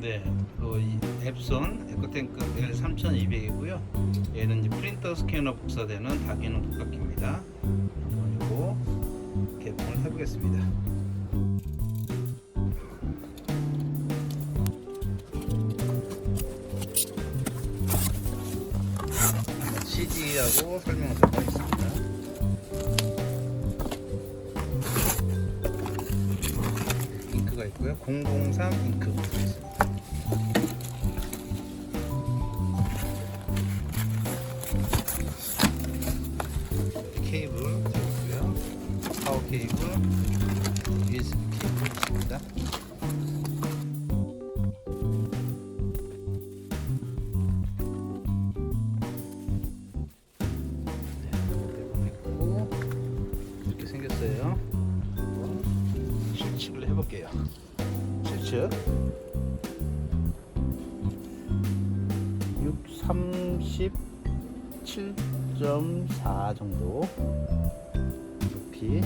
네, 이 앱손 에코탱크 L3200이고요. 얘는 이제 프린터 스캐너 복사되는 다기능 독학기입니다. 한번 이거 개봉을 해보겠습니다. CD하고 설명을 좀 하겠습니다. 잉크가 있고요. 003 잉크가 있습니다. 케이블 있고요. 파워 케이블, USB 케이블 있습니다. 이렇게 생겼어요. 실측을 해볼게요. 실측 37.4 정도 높이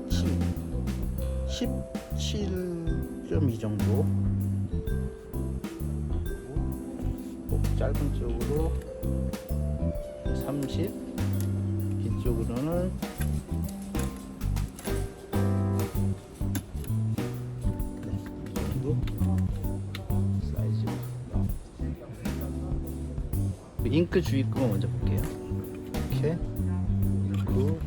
17.2 정도 짧은 쪽으로 30 긴 쪽으로는 이 정도 사이즈. 잉크 주입구만 먼저 볼게요. 이렇게 잉크